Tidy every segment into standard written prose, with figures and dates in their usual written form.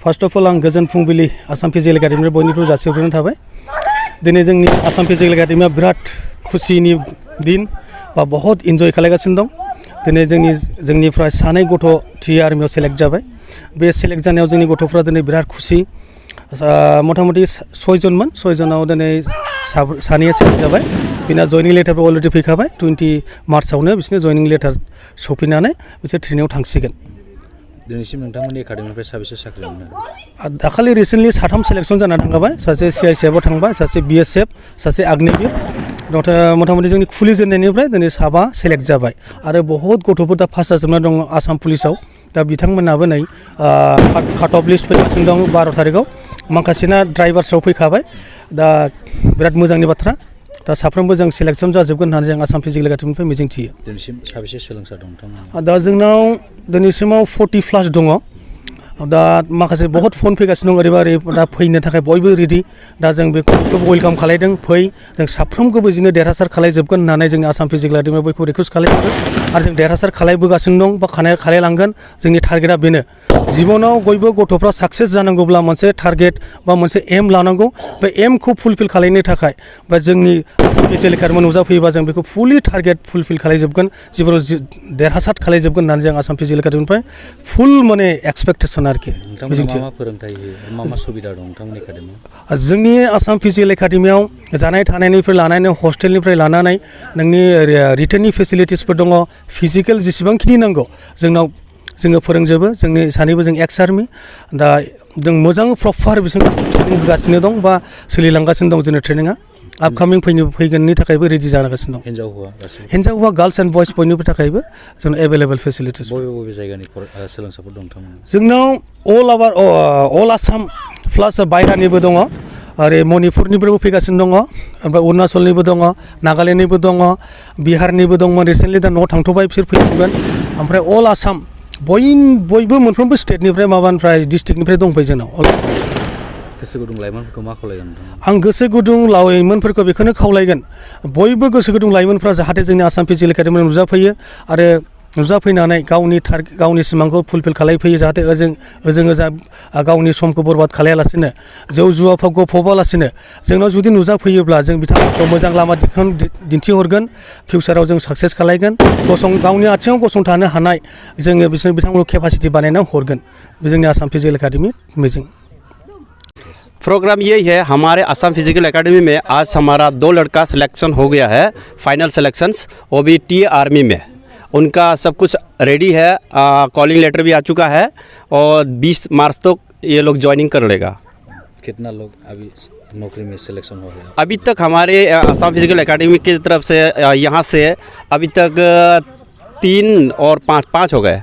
First of all आं गोजोन फुंबिलि आसाम फिजिकेल एकाडेमि बयनिख्रुइ जासिहरग्रोनाय थाबाय। दिनै जोंनि आसाम फिजिकेल एकाडेमिया बिराद खुसिनि दिन बा बहुत इन्जय खालामगासिनो दं। दिनै जोंनिफ्राय सानै गथ' टिए आर्मियाव सेलेक्ट जाबाय। बे सेलेक्ट जानायाव जोंनि गथ'फ्रा दिनै बिराद खुसि। मथा मथि 6 जनमोन, 6 जनाव दिनै सानैया सेलेक्ट जाबाय। बिना जयनिं लेटारबो अलरेडि फैखाबाय। 20 मार्चआवनो बिसोरनो जयनिं लेटार सफैनानै बिसोर ट्रेनिंआव थांसिगोन। दिनैसिम नोंथांमोननि एकाडेमिनिफ्राय साबेसे साख्रि मोनो? दाखालि रिसेन्टलि 3 सेलेक्सन जाना थांखाबाय। सासे CICFआव थांबाय, सासे BSF, सासे आग्नेयगिर। मथा मथि जोंनि खुलिजेननायनिफ्राय दिनै 7 सेलेक्ट जाबाय आरो बहुत गथ'फोर दा पास जाजोबना दं आसाम पुलिसाव। दा बिथांमोनाबो नै काट अफ लिस्ट फैगासिनो दं 12 तारिखआव। माखासेना ड्राइभार्सआव फैखाबाय। दा बिराद मोजांनि बाथ्रा। दा साफ्रोमबो जों सेलेक्सन जाजोबगोन होननानै जों आसाम फिजिकेल एकाडेमिनिफ्राय मिजिंथियो। दिनैसिम साबेसे सोलोंसा दं नोंथांमोनहा? दा जोंनाव दिनैसिमाव 40+ दङ। दा माखासे बहुत फन फैगासिनो दं ओरैबा दा फैनो थाखाय बयबो रेडि। दा जों बेखौ वेलकाम खालायदों, फै जों साफ्रोमखौबो बिदिनो देरहासार खालायजोबगोन होननानै जोंनि आसाम फिजिकेल एकाडेमियाव बयखौ रिकुवेस्ट खालामदों आरो जों देरहासार खालायबोगासिनो दं बा खालायलांगोन। जोंनि टारगेटआ बेनो, जिबनाव बयबो गथ'फ्रा साक्सेस जानांगौब्ला मोनसे टारगेट बा मोनसे एम लानांगौ। बे एमखौ फुलफिल खालायनो थाखाय बा जोंनि आसाम फिजिकेल एकाडेमियाव नुजाफैयोबा जों बेखौ फुलि टारगेट फुलफिल खालायजोबगोन, जिबनाव देरहासार खालायजोबगोन होननानै जों आसाम फिजिकेल एकाडेमिनिफ्राय फुल माने एक्सपेक्टेसन आरोखि। मा फोरोंथाय होयो, मा सुबिदा दं नोंथांमोननि एकाडेमियाव? जोंनि आसाम फिजिकेल एकाडेमियाव जानाय थानायनिफ्राय लानानै हस्टेलनिफ्राय लानानै नोंनि रिटेननि फेसिलिटिसफोर दङ। फिजिकेल जेसेबांखिनि नांगौ जोङो फोरोंजोबो। जोंनि सानैबो जों एक्स आर्मि। दा जों मोजां प्रपार बिसोरनो ट्रेनिं होगासिनो दं बा सोलिलांगासिनो दं जोंनि ट्रेनिङा। आपकामिं फैगोननि थाखायबो रेडि जागासिनो दं। हिन्जाव हौवा गार्ल्स एन्ड बयस बयनिबो थाखायबो जों एभेलेबल फेसिलिटिस। बबे जायगानि सोलोंसाफोर दं नोंथांमोन? जोंनाव अल आसाम प्लास बायह्रानिबो दङ। ओरै मणिपुरनिफ्रायबो फैगासिनो दङ, ओमफ्राय अरुणाचलनिबो दङ, नागालेण्डनिबो दङ, बिहारनिबो दंमोन। रिसेन्टलि दा न'आव थांथ'बाय, बिसोर फैगोन। ओमफ्राय अल आसाम बयबो मोनफ्रोमबो स्टेटनिफ्राय माबानिफ्राय डिस्ट्रिक्टनिफ्राय दंफैयो जोंनाव अल आसाम। गोसो गुदुं लाइमोनफोरखौ मा खावलायगोन? आं गोसो गुदुं लाइमोनफोरखौ बेखौनो खावलायगोन, बयबो गोसो गुदुं लाइमोनफ्रा जाहाथे जोंनि आसाम फिजिकेल एकाडेमियाव नुजाफैयो आरो नुजाफैनानै गावनि सिमांखौ फुलफिल खालायफैयो। जाहाथे ओजों गावनि समखौ बरबाद खालायालासिनो, जौ जुवाफ्राव गफबालासिनो जोंनाव जुदि नुजाफैयोब्ला जों बिथांमोनखौ मोजां लामा दिन्थिहरगोन। फिउचाराव जों साक्सेस खालायगोन, गावनि आथिङाव गसंथानो हानाय जोङो बिथांमोनखौ केपासिटि बानायना हरगोन। बे जोंनि आसाम फिजिकेल एकाडेमि मिजिं। प्रोग्राम यही है हमारे असम फिजिकल एकेडमी में। आज हमारा 2 लड़का सिलेक्शन हो गया है, फाइनल सिलेक्शंस, वो भी टीए आर्मी में। उनका सब कुछ रेडी है, कॉलिंग लेटर भी आ चुका है और 20 मार्च तक ये लोग ज्वाइनिंग कर लेगा। कितना लोग अभी नौकरी में सिलेक्शन हो गया? अभी तक हमारे असम फिजिकल एकेडमी की तरफ से यहाँ से अभी तक 3 और 5 हो गए।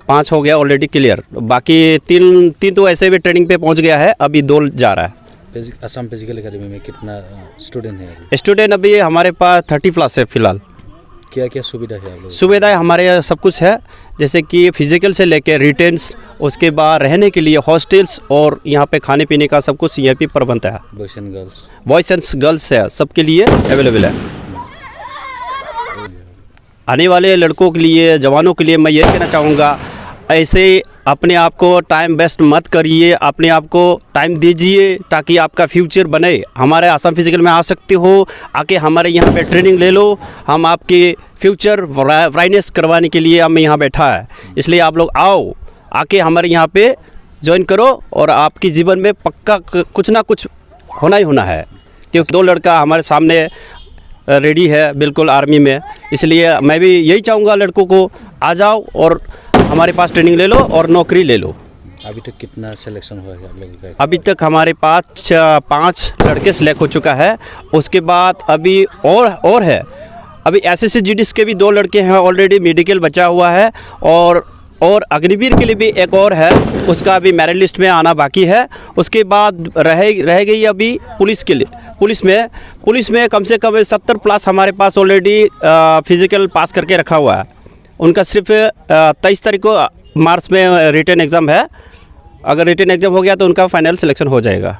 5 हो गया ऑलरेडी क्लियर। बाकी 3 तो ऐसे भी ट्रेनिंग पे पहुंच गया है, अभी 2 जा रहा है। असम फिजिकल एकेडमी में कितना स्टूडेंट है अभी? स्टूडेंट अभी हमारे पास 30+ है फिलहाल। क्या क्या सुविधा है आप लोग? सुविधाएं हमारे यहाँ सब कुछ है, जैसे कि फिजिकल से लेकर रिटेन्स, उसके बाद रहने के लिए हॉस्टल्स और यहाँ पे खाने पीने का सब कुछ यहाँ पे प्रबंध है। बॉयज़ एंड गर्ल्स है, सबके लिए अवेलेबल है। आने वाले लड़कों के लिए, जवानों के लिए मैं ये कहना चाहूँगा, ऐसे अपने आप को टाइम वेस्ट मत करिए, अपने आप को टाइम दीजिए ताकि आपका फ्यूचर बने। हमारे आसाम फिजिकल में आ सकते हो, आके हमारे यहाँ पे ट्रेनिंग ले लो। हम आपके फ्यूचर ब्राइटनेस करवाने के लिए हम यहाँ बैठा है, इसलिए आप लोग आओ, आके हमारे यहाँ पे ज्वाइन करो और आपके जीवन में पक्का कुछ ना कुछ होना ही होना है। क्योंकि 2 लड़का हमारे सामने रेडी है बिल्कुल आर्मी में, इसलिए मैं भी यही चाहूँगा लड़कों को आ जाओ और हमारे पास ट्रेनिंग ले लो और नौकरी ले लो। अभी तक कितना सिलेक्शन हुआ है आप लोगों का? अभी तक हमारे पास 5 लड़के सिलेक्ट हो चुका है। उसके बाद अभी और है, अभी SSC GDs के भी 2 लड़के हैं ऑलरेडी, मेडिकल बचा हुआ है। और अग्निवीर के लिए भी एक और है, उसका अभी मेरिट लिस्ट में आना बाकी है। उसके बाद रह गई अभी पुलिस के लिए। पुलिस में कम से कम 70+ हमारे पास ऑलरेडी फिजिकल पास करके रखा हुआ है। उनका सिर्फ 23 तारीख को मार्च में रिटन एग्ज़ाम है। अगर रिटन एग्ज़ाम हो गया तो उनका फाइनल सिलेक्शन हो जाएगा।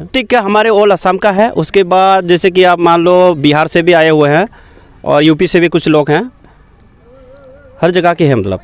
ठीक है, हमारे ऑल असम का है। उसके बाद जैसे कि आप मान लो बिहार से भी आए हुए हैं और यूपी से भी कुछ लोग हैं, हर जगह के हैं मतलब।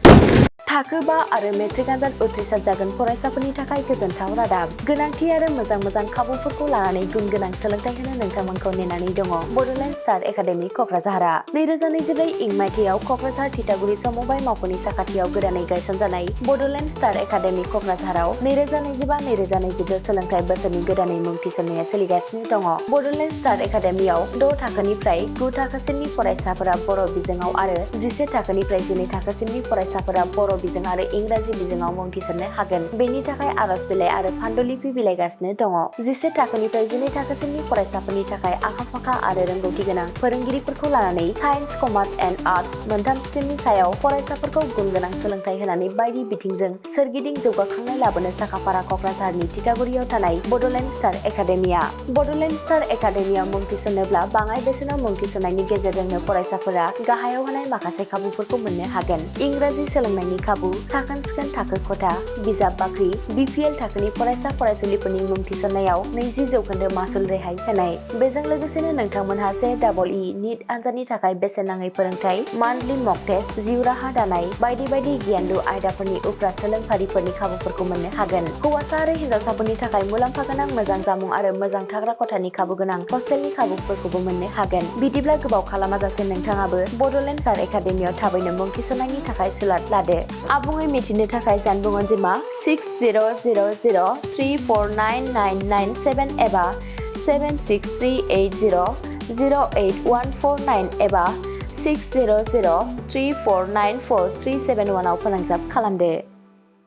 थाखो 5 आरो मेट्रिक आनजाद उथ्रिसार जागोन फरायसाफोरनि थाखाय गोजोनथाव रादाब गोनांथि आरो मोजां खाबुफोरखौ लानानै गुन गोनां सोलोंथाइ होनो नोंथांमोनखौ नेनानै दङ बड'लेण्ड स्टार एकाडेमि क'क्राझारआ 2024 इं मायथाइयाव क'क्राझार थिथागुरि समबाय मावख'नि साखाथियाव गोदानै गायसनजानाय बड'लेण्ड स्टार एकाडेमि क'क्राझाराव 2025-2026 सोलोंथाइ बोसोरनि गोदानै मुं थिसननाया सोलिगासिनो दङ बड'लेण्ड स्टार एकाडेमियाव 6 थाखोनिफ्राय 9 थाखोसिमनि फरायसाफोरा बर' बिजोङाव आरो 11 थाखोनिफ्राय 12 थाखोसिमनि फरायसाफोरा बर' बिजों आरो इंराजि बिजोङाव मुं थिसननो हागोन बेनि थाखाय आर'ज बिलाइ आरो फान्डुलिपि बिलाइगासिनो दङ 11 थाखोनिफ्राय 12 थाखोसिमनि फरायसाफोरनि थाखाय आखा-फाखा आरो रोंगौथि गोनां फोरोंगिरिफोरखौ लानानै साइन्स कमार्स एन्ड आर्टस मोनथाम स्ट्रिमनि सायाव फरायसाफोरखौ गुन गोनां सोलोंथाइ होनानै बायदि बिथिंजों सोरगिदिं जौगाखांनाय लाबोनो साखाफारा क'क्राझारनि थिथागुरियाव थानाय बड'लेण्ड स्टार एकाडेमिया बड'लेण्ड स्टार एकाडेमियाव मुं थिसननोब्ला बाङाइ बेसेनाव मुं थिसननायनि गेजेरजोंनो फरायसाफोरा गाहायाव होनाय माखासे खाबुफोरखौ मोननो हागोन इंराजि सोलोंनायनि खाबु साखोन-सिखोन थाखो खथा बिजाब बाख्रि BPL थाखोनि फरायसा फरायसुलिफोरनि मुं थिसननायाव 20% मासुल रेहाय होनाय बेजों लोगोसेनो नोंथांमोनहा JEE नीट आनजादनि थाखाय बेसेन नाङै फोरोंथाय मान्थलि मक टेस्ट जिउ राहा दानाय बायदि गियानलु आयदाफोरनि उफ्रा सोलोंफारिफोरनि खाबुफोरखौ मोननो हागोन हौवासा आरो हिन्जावसाफोरनि थाखाय मुलाम्फा गोनां मोजां जामुं आरो मोजां थाग्रा खथानि खाबु गोनां हस्टेलनि खाबुफोरखौबो मोननो हागोन बिदिब्ला गोबाव खालामाजासे नोंथाङाबो बड'लेण्ड स्टार एकाडेमियाव थाबैनो मुं थिसननायनि थाखाय सुलाद लादो आबुङै मिथिनो थाखाय जानबुं अनजिमा 6000349997 एबा 7638008149 एबा 6003494371 आव फोनांजाब खालामदो।